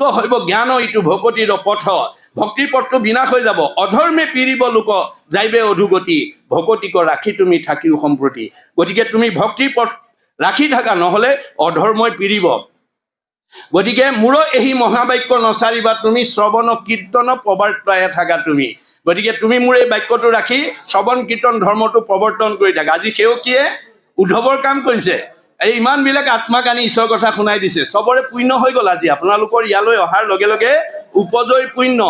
লুপ্ত হইব জ্ঞান ইটো ভকতিৰ পথ ভক্তিৰ পথটো বিনাশ হৈ যাব অধৰ্মে পীড়িব লোক যাইবে অধুগতি ভকতিক ৰাখি তুমি থাকিও সম্প্ৰতি গতিকে তুমি ভক্তিৰ পথ ৰাখি থাকা নহ'লে অধৰ্মই পীড়িব গতিকে মোৰ এই মহাবাক্য নচাৰিবা তুমি শ্ৰৱণ কীৰ্তন প্ৰৱৰ্তাই থাকা তুমি গতিকে তুমি মোৰ এই বাক্যটো ৰাখি শ্ৰৱণ কীৰ্তন ধৰ্মটো প্ৰৱৰ্তন কৰি থাকা আজি সেৱকীয়ে উদ্ধৱৰ কাম কৰিছে এই ইমানবিলাক আত্মাক আনি ঈশ্বৰৰ কথা শুনাই দিছে চবৰে পুণ্য হৈ গ'ল আজি আপোনালোকৰ ইয়ালৈ অহাৰ লগে লগে উপজয় পুণ্য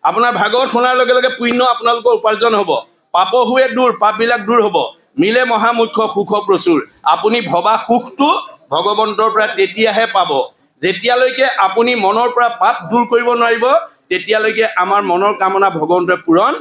আপোনাৰ ভাগৱত শুনাৰ লগে লগে পুণ্য আপোনালোকৰ উপাৰ্জন হ'ব পাপ হুৱে দূৰ পাপবিলাক দূৰ হ'ব মিলে মহামুখ্য সুখ প্ৰচুৰ আপুনি ভবা সুখটো ভগৱন্তৰ পৰা তেতিয়াহে পাব যেতিয়ালৈকে আপুনি মনৰ পৰা পাপ দূৰ কৰিব নোৱাৰিব তেতিয়ালৈকে আমাৰ মনৰ কামনা ভগৱন্তই পূৰণ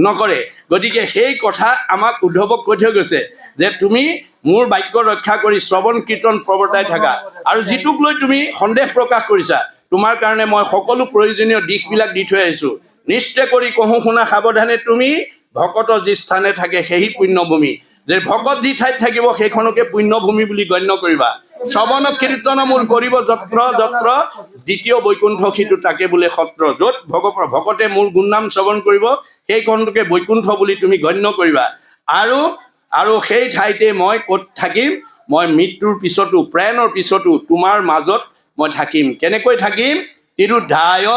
নকৰে গতিকে সেই কথা আমাক উদ্ধৱক কৈ থৈ গৈছে যে তুমি মোৰ বাক্য ৰক্ষা কৰি শ্ৰৱণ কীৰ্তন প্ৰৱৰ্তাই থাকা আৰু যিটোক লৈ তুমি সন্দেহ প্ৰকাশ কৰিছা তোমাৰ কাৰণে মই সকলো প্ৰয়োজনীয় দিশবিলাক দি থৈ আহিছোঁ নিশ্চয় কৰি কহোঁ শুনা সাৱধানে তুমি ভকত যি স্থানে থাকে সেই পুণ্যভূমি যে ভকত যি ঠাইত থাকিব সেইখনকে পুণ্যভূমি বুলি গণ্য কৰিবা শ্ৰৱণ কীৰ্তন মোৰ কৰিব যত্ৰ যত্ৰ দ্বিতীয় বৈকুণ্ঠ সিটো তাকে বোলে সত্ৰ য'ত ভকতে মোৰ গুণনাম শ্ৰৱণ কৰিব সেইখনটোকে বৈকুণ্ঠ বুলি তুমি গণ্য কৰিবা আৰু সেই ঠাইতে মই ক'ত থাকিম মই মৃত্যুৰ পিছতো প্ৰাণৰ পিছতো তোমাৰ মাজত মই থাকিম কেনেকৈ থাকিম তিৰুধায়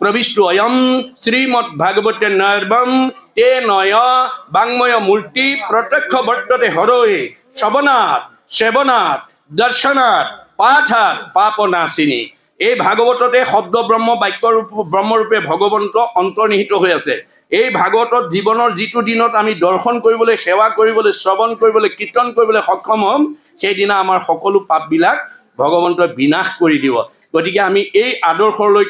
প্ৰবিষ্টু অয়ম শ্ৰীমদ ভাগৱতে নৰ্বম তে নয় বাংময় মূৰ্তি প্ৰত্যক্ষ বৰ্ততে হৰৈ শ্ৰৱণাত সেৱনাত দৰ্শনাত পাঠাত পাপনাশিনী এই ভাগৱততে শব্দ ব্ৰহ্ম বাক্য ব্ৰহ্মৰূপে ভগৱন্ত অন্তৰ্নিহিত হৈ আছে এই ভাগৱতত জীৱনৰ যিটো দিনত আমি দৰ্শন কৰিবলৈ সেৱা কৰিবলৈ শ্ৰৱণ কৰিবলৈ কীৰ্তন কৰিবলৈ সক্ষম হ'ম সেইদিনা আমাৰ সকলো পাপবিলাক ভগৱন্তই বিনাশ কৰি দিব গতিকে আমি এই আদৰ্শলৈ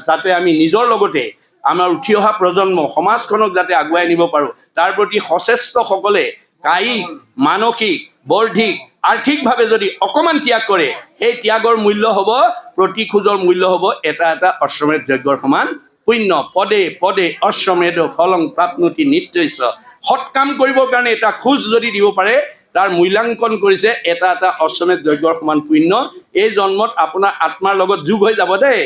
যাতে আমি নিজৰ লগতে আমাৰ উঠি অহা প্ৰজন্ম সমাজখনক যাতে আগুৱাই নিব পাৰোঁ তাৰ প্ৰতি সচেষ্টসকলে কায়িক মানসিক বৌদ্ধিক আৰ্থিকভাৱে যদি অকণমান ত্যাগ কৰে সেই ত্যাগৰ মূল্য হ'ব প্ৰতি খোজৰ মূল্য হ'ব এটা এটা অশ্বমেধ যজ্ঞৰ সমান পুণ্য পদে পদে অশ্বমেধ ফলং প্ৰাপ্নুতি নিত্যস্য সৎ কাম কৰিবৰ কাৰণে এটা খোজ যদি দিব পাৰে তাৰ মূল্যাংকন কৰিছে এটা এটা অশ্বমেধ যজ্ঞৰ সমান পুণ্য এই জন্মত আপোনাৰ আত্মাৰ লগত যোগ হৈ যাব দেই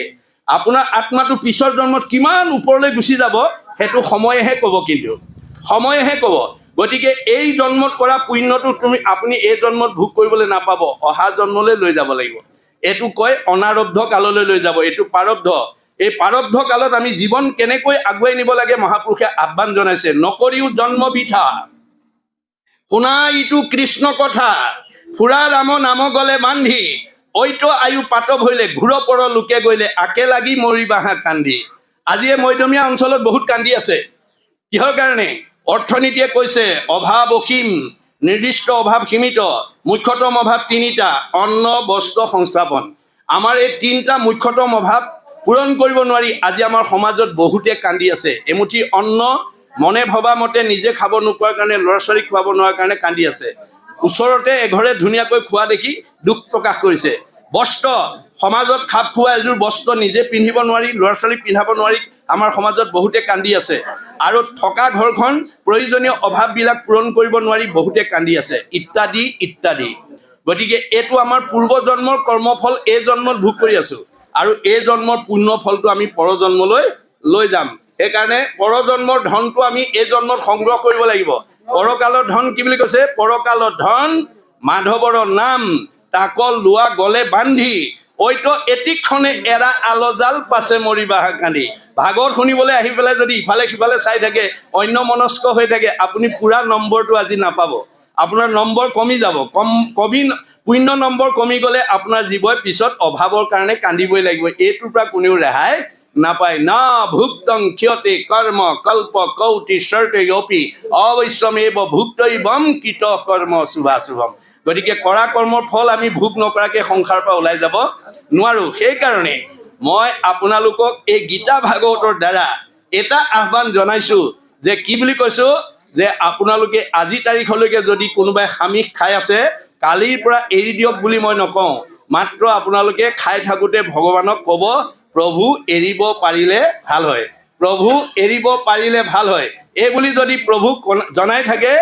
আপোনাৰ আত্মাটো পিছৰ জন্মত কিমান ওপৰলৈ গুচি যাব সেইটো সময়েহে ক'ব কিন্তু সময়েহে ক'ব গতিকে এই জন্মত কৰা পুণ্যটো আপুনি এই জন্মত ভোগ কৰিবলৈ নাপাব অহা জন্মলৈ লৈ যাব লাগিব এইটো কয় অনাৰব্ধ কাললৈ লৈ যাব এইটো প্ৰাৰব্ধ এই প্ৰাৰব্ধ কালত আমি জীৱন কেনেকৈ আগুৱাই নিব লাগে মহাপুৰুষে আহ্বান জনাইছে নকৰিও জন্ম বৃথা শুনা ইটো কৃষ্ণ কথা ফুৰা ৰাম নাম গলে বান্ধি ঐতো আয়ু পাতব হৈলে ঘূৰ পৰ লোকে গলে আকে লাগি মৰি বাহা কান্দি আজি এই মধ্যমীয়া অঞ্চলত বহুত কান্দি আছে কিহৰ কাৰণে অৰ্থনীতিয়ে কৈছে অভাৱ অসীম নিৰ্দিষ্ট অভাৱ সীমিত মুখ্যতম অভাৱ তিনিটা অন্ন বস্ত্ৰ সংস্থাপন আমাৰ এই তিনিটা মুখ্যতম অভাৱ পূৰণ কৰিব নোৱাৰি আজি আমাৰ সমাজত বহুতে কান্দি আছে এমুঠি অন্ন মনে ভবা মতে নিজে খাব নোপোৱাৰ কাৰণে ল'ৰা ছোৱালীক খুৱাব নোৱাৰাৰ কাৰণে কান্দি আছে ওচৰতে এঘৰে ধুনীয়াকৈ খোৱা দেখি দুখ প্ৰকাশ কৰিছে বস্ত্ৰ সমাজত খাপ খোৱা এযোৰ বস্ত্ৰ নিজে পিন্ধিব নোৱাৰি ল'ৰা ছোৱালীক পিন্ধাব নোৱাৰি আমাৰ সমাজত বহুতে কান্দি আছে আৰু থকা ঘৰখন প্ৰয়োজনীয় অভাৱবিলাক পূৰণ কৰিব নোৱাৰি বহুতে কান্দি আছে ইত্যাদি ইত্যাদি গতিকে এইটো আমাৰ পূৰ্বজন্মৰ কৰ্মফল এই জন্মত ভোগ কৰি আছোঁ আৰু এই জন্মৰ পুণ্য ফলটো আমি পৰজন্মলৈ লৈ যাম সেইকাৰণে পৰজন্মৰ ধনটো আমি এই জন্মত সংগ্ৰহ কৰিব লাগিব পৰকালৰ ধন কি বুলি কৈছে পৰকালৰ ধন মাধৱৰ নাম তাক লোৱা গলে বান্ধি ঐতো এটিক্ষণে এৰা আলজাল পাছে মৰি বাহা কান্দি ভাগৱত শুনিবলৈ আহি পেলাই যদি ইফালে সিফালে চাই থাকে অন্য মনস্ক হৈ থাকে আপুনি পুৰা নম্বৰটো আজি নাপাব আপোনাৰ নম্বৰ কমি যাব পুণ্য নম্বৰ কমি গ'লে আপোনাৰ জীৱই পিছত অভাৱৰ কাৰণে কান্দিবই লাগিব এইটোৰ পৰা কোনেও ৰেহাই নাপায় না ভুক্তং ক্ষতে কৰ্ম কল্প কৌটি শৰ্তে অপি অৱশ্যমেব ভুক্তৈবম কৃত কৰ্ম শুভাশুভম গতিকে কৰা কৰ্মৰ ফল আমি ভোগ নকৰাকৈ সংসাৰৰ পৰা ওলাই যাব নোৱাৰোঁ সেইকাৰণে মই আপোনালোকক এই গীতা ভাগৱতৰ দ্বাৰা এটা আহ্বান জনাইছোঁ যে কি বুলি কৈছোঁ যে আপোনালোকে আজি তাৰিখলৈকে যদি কোনোবাই সামিষ খাই আছে কালিৰ পৰা এৰি দিয়ক বুলি মই নকওঁ মাত্ৰ আপোনালোকে খাই থাকোঁতে ভগৱানক ক'ব প্ৰভু এৰিব পাৰিলে ভাল হয় প্ৰভু এৰিব পাৰিলে ভাল হয় এই বুলি যদি প্ৰভুক জনাই থাকে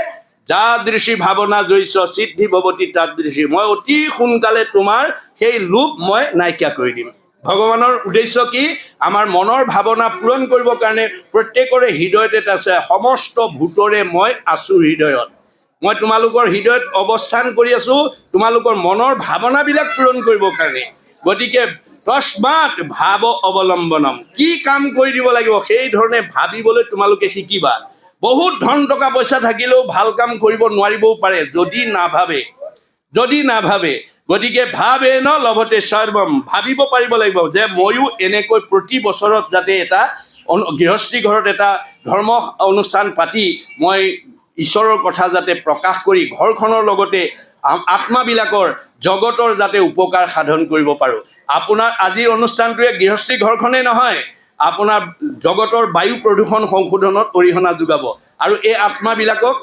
যাদৃশী ভাৱনা জৈছ সিদ্ধি ভৱতী তাদৃশী মই অতি সোনকালে তোমাৰ সেই লোভ মই নাইকিয়া কৰি দিম ভগৱানৰ উদ্দেশ্য কি? আমাৰ মনৰ ভাৱনা পূৰণ কৰিবৰ কাৰণে প্ৰত্যেকৰে হৃদয়ত এটা আছে, সমস্ত ভূতৰে মই আছোঁ হৃদয়ত। মই তোমালোকৰ হৃদয়ত অৱস্থান কৰি আছোঁ, তোমালোকৰ মনৰ ভাৱনাবিলাক পূৰণ কৰিবৰ কাৰণে। গতিকে তস্মাৎ ভাৱ অৱলম্বনম, কি কাম কৰি দিব লাগিব সেই ধৰণে ভাবিবলৈ তোমালোকে শিকিবা। বহুত ধন টকা পইচা থাকিলেও ভাল কাম কৰিব নোৱাৰিবও পাৰে যদি নাভাবে। গতিকে ভাবে ন লভতে সৰ্বম, ভাবিব পাৰিব লাগিব যে ময়ো এনেকৈ প্ৰতি বছৰত যাতে এটা গৃহস্থী ঘৰত এটা ধৰ্ম অনুষ্ঠান পাতি মই ঈশ্বৰৰ কথা যাতে প্ৰকাশ কৰি ঘৰখনৰ লগতে আত্মাবিলাকৰ জগতৰ যাতে উপকাৰ সাধন কৰিব পাৰোঁ। আপোনাৰ আজিৰ অনুষ্ঠানটোৱে গৃহস্থী ঘৰখনেই নহয়, আপোনাৰ জগতৰ বায়ু প্ৰদূষণ সংশোধনত অৰিহণা যোগাব আৰু এই আত্মাবিলাকক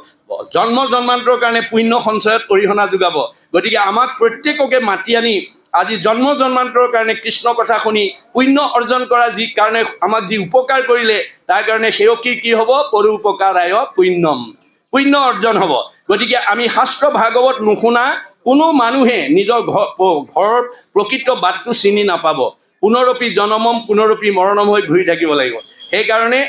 জন্ম জন্মান্তৰ কাৰণে পুণ্য সঞ্চয়ত অৰিহণা যোগাব। গতিকে আমাক প্ৰত্যেককে মাতি আনি আজি জন্ম জন্মান্তৰ কাৰণে কৃষ্ণ কথা শুনি পুণ্য অৰ্জন কৰা যি কাৰণে আমাক যি উপকাৰ কৰিলে তাৰ কাৰণে সেয়কী কি হ'ব? পৰো উপকাৰায় পুণ্যম, পুণ্য অৰ্জন হ'ব। গতিকে আমি শাস্ত্ৰ ভাগৱত নুশুনা কোনো মানুহে নিজৰ ঘৰৰ প্ৰকৃত বাটটো চিনি নাপাব। পুনৰপি জনমম পুনৰপি মৰণম হৈ ঘূৰি থাকিব লাগিব। সেইকাৰণে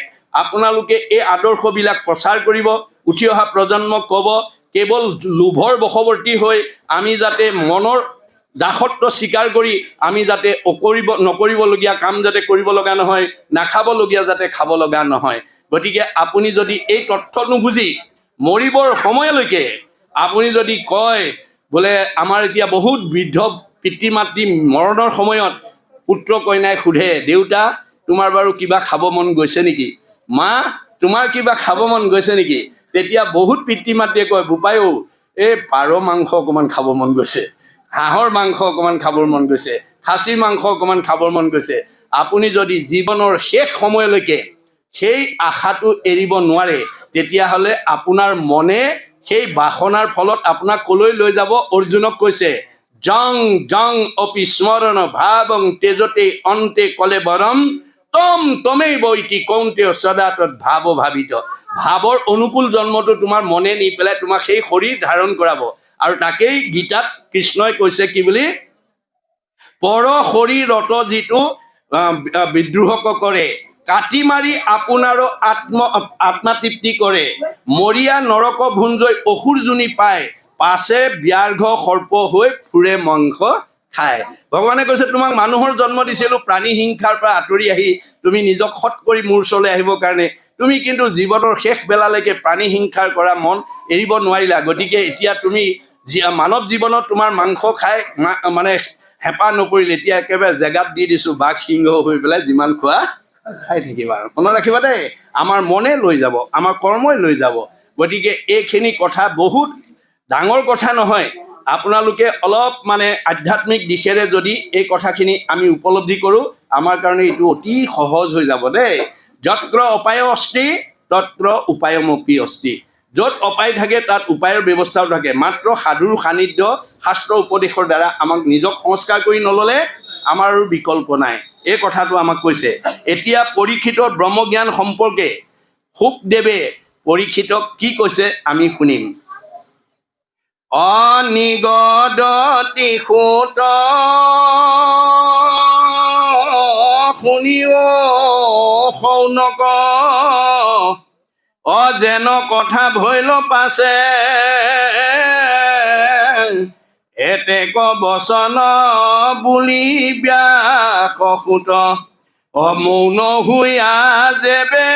আপোনালোকে এই আদৰ্শবিলাক প্ৰচাৰ কৰিব, উঠি অহা প্ৰজন্মক ক'ব, কেৱল লোভৰ বশৱৰ্তী হৈ আমি যাতে মনৰ দাসত্ব স্বীকাৰ কৰি আমি যাতে নকৰিবলগীয়া কাম যাতে কৰিব লগা নহয়, নাখাবলগীয়া যাতে খাব লগা নহয়। গতিকে আপুনি যদি এই তথ্য নুবুজি মৰিবৰ সময়লৈকে আপুনি যদি কয় বোলে আমাৰ এতিয়া বহুত বৃদ্ধ পিতৃ মাতৃ মৰণৰ সময়ত পুত্ৰ কন্যাই সোধে, দেউতা তোমাৰ বাৰু কিবা খাব মন গৈছে নেকি? মা তোমাৰ কিবা খাব মন গৈছে নেকি? তেতিয়া বহুত পিতৃ মাতৃয়ে কয়, বোপাইও এই পাৰ মাংস অকণমান খাব মন গৈছে, হাঁহৰ মাংস অকণমান খাবৰ মন গৈছে, খাচী মাংস অকণমান খাবৰ মন গৈছে। আপুনি যদি জীৱনৰ শেষ সময়লৈকে সেই আশাটো এৰিব নোৱাৰে, তেতিয়াহ'লে আপোনাৰ মনে সেই বাসনাৰ ফলত আপোনাক কলৈ লৈ যাব? অৰ্জুনক কৈছে, জং জং অপি স্মৰণ ভাৱং তেজতে অন্তে কলে বৰম তমেই বৈতি কৌন্তেয় সদা তৎ ভাৱ ভাবিত। ভাৱৰ অনুকূল জন্মটো তোমাৰ মনে নি পেলাই তোমাক সেই শৰীৰ ধাৰণ কৰাব। আৰু তাকেই গীতাত কৃষ্ণই কৈছে কি বুলি? পৰ শৰীৰত যিটো বিদ্ৰোহক কৰে, কাটি মাৰি আপোনাৰো আত্মাতৃপ্তি কৰে, মৰিয়া নৰক ভুঞ্জৈ অসুৰ জুনি পায়, পাছে ব্যাঘ্ৰ সৰ্প হৈ ফুৰে মাংস খায়। ভগৱানে কৈছে তোমাক মানুহৰ জন্ম দিছিলোঁ প্ৰাণী হিংসাৰ পৰা আঁতৰি আহি তুমি নিজক সৎ কৰি মোৰ ওচৰলৈ আহিবৰ কাৰণে। তুমি কিন্তু জীৱনৰ শেষ বেলালৈকে প্ৰাণী হিংসাৰ কৰা মন এৰিব নোৱাৰিলা। গতিকে এতিয়া তুমি মানৱ জীৱনত তোমাৰ মাংস খাই মানে হেঁপাহ নপৰিল, এতিয়া একেবাৰে জেগাত দি দিছোঁ, বাঘ সিংহ হৈ পেলাই যিমান খোৱা খাই থাকিবা। মনত ৰাখিবা দেই, আমাৰ মনে লৈ যাব, আমাৰ কৰ্মই লৈ যাব। গতিকে এইখিনি কথা বহুত ডাঙৰ কথা নহয়। আপোনালোকে অলপ মানে আধ্যাত্মিক দিশেৰে যদি এই কথাখিনি আমি উপলব্ধি কৰোঁ, আমাৰ কাৰণে এইটো অতি সহজ হৈ যাব দেই। যত্ৰ অপায় অস্তি তত্ৰ উপায়মপি অস্তি। য'ত অপায় থাকে তাত উপায়ৰ ব্যৱস্থাও থাকে। মাত্ৰ সাধুৰ সান্নিধ্য শাস্ত্ৰ উপদেশৰ দ্বাৰা আমাক নিজক সংস্কাৰ কৰি নল'লে আমাৰ আৰু বিকল্প নাই। এই কথাটো আমাক কৈছে। এতিয়া পৰীক্ষিতৰ ব্ৰহ্মজ্ঞান সম্পৰ্কে শুকদেৱে পৰীক্ষিতক কি কৈছে আমি শুনিম। অনিগদতি সুত শুনিও শৌনক, যেন কথা ভৈল পাছে, এতেক বচন বুলি ব্যাসসুত, মৌন হুয়া যেবে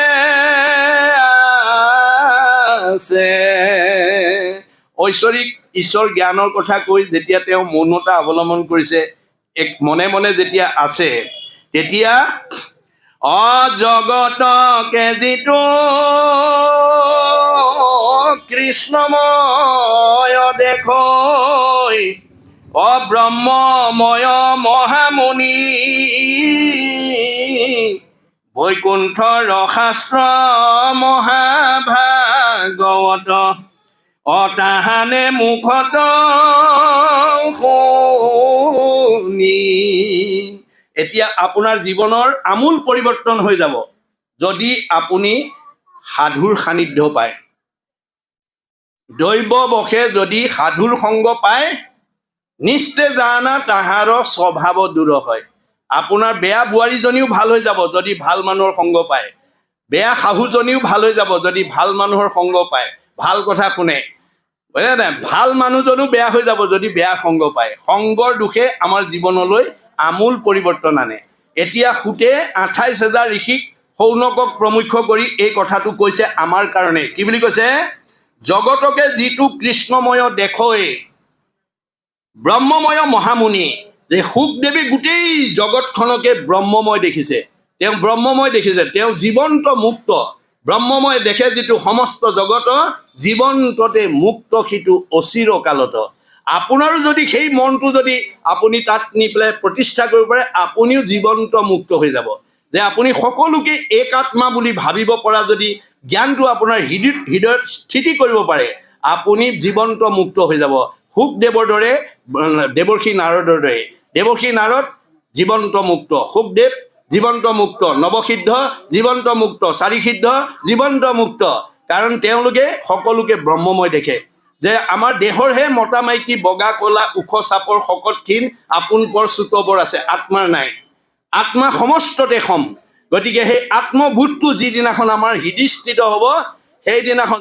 আছে। ঐশ্বৰিক ঈশ্বৰ জ্ঞানৰ কথা কৈ যেতিয়া তেওঁ মৌনতা অৱলম্বন কৰিছে, এক মনে মনে যেতিয়া আছে, তেতিয়া অজগতকে যিটো কৃষ্ণময় দেখৈ, অব্ৰহ্মময় মহামুনি, বৈকুণ্ঠ ৰসাস্ত্ৰ মহাভাগৱত, তাহানে মুখত শুনি। এতিয়া আপোনাৰ জীৱনৰ আমূল পৰিৱৰ্তন হৈ যাব যদি আপুনি সাধুৰ সান্নিধ্য পায়। দৈৱবশে যদি সাধুৰ সংগ পায়, নিস্তে জানা তাহাৰ স্বভাৱ দূৰ হয়। আপোনাৰ বেয়া বোৱাৰীজনীও ভাল হৈ যাব যদি ভাল মানুহৰ সংগ পায়, বেয়া শাহুজনীও ভাল হৈ যাব যদি ভাল মানুহৰ সংগ পায়, ভাল কথা শুনে, বুজিলে নাই? ভাল মানুহজনো বেয়া হৈ যাব যদি বেয়া সংগ পায়। সংগৰ দোষে আমাৰ জীৱনলৈ আমূল পৰিৱৰ্তন আনে। এতিয়া সুতে 28,000 ঋষিক শৌনকক প্ৰমুখ্য কৰি এই কথাটো কৈছে আমাৰ কাৰণে। কি বুলি কৈছে? জগতকে যিটো কৃষ্ণময় দেখই ব্ৰহ্মময় মহামুনি, যে শুকদেৱী গোটেই জগতখনকে ব্ৰহ্মময় দেখিছে, তেওঁ ব্ৰহ্মময় দেখিছে, তেওঁ জীৱন্ত মুক্ত ব্ৰহ্মময় দেখে, যিটো সমস্ত জগত জীৱন্ততে মুক্ত, সিটো অচিৰকালত। আপোনাৰো যদি সেই মনটো যদি আপুনি তাত নি পেলাই প্ৰতিষ্ঠা কৰিব পাৰে, আপুনিও জীৱন্ত মুক্ত হৈ যাব। যে আপুনি সকলোকে এক আত্মা বুলি ভাবিব পৰা যদি জ্ঞানটো আপোনাৰ হৃদয়ত স্থিতি কৰিব পাৰে, আপুনি জীৱন্ত মুক্ত হৈ যাব। শুকদেৱৰ দৰে, দেৱৰ্ষি নাৰদৰ দৰে। দেৱৰ্ষি নাৰদ জীৱন্ত মুক্ত, শুকদেৱ জীৱন্ত মুক্ত, নৱসিদ্ধ জীৱন্ত মুক্ত, চাৰিসিদ্ধ জীৱন্ত মুক্ত। কাৰণ তেওঁলোকে সকলোকে ব্ৰহ্মময় দেখে। যে আমাৰ দেহৰহে মতা মাইকী বগা কলা ওখ চাপৰ শকত ক্ষীণ আপোন পৰ চুতবৰ আছে, আত্মাৰ নাই। আত্মা সমস্ততে সম। গতিকে সেই আত্মবোধটো যিদিনাখন আমাৰ হৃদয়স্থিত হ'ব, সেইদিনাখন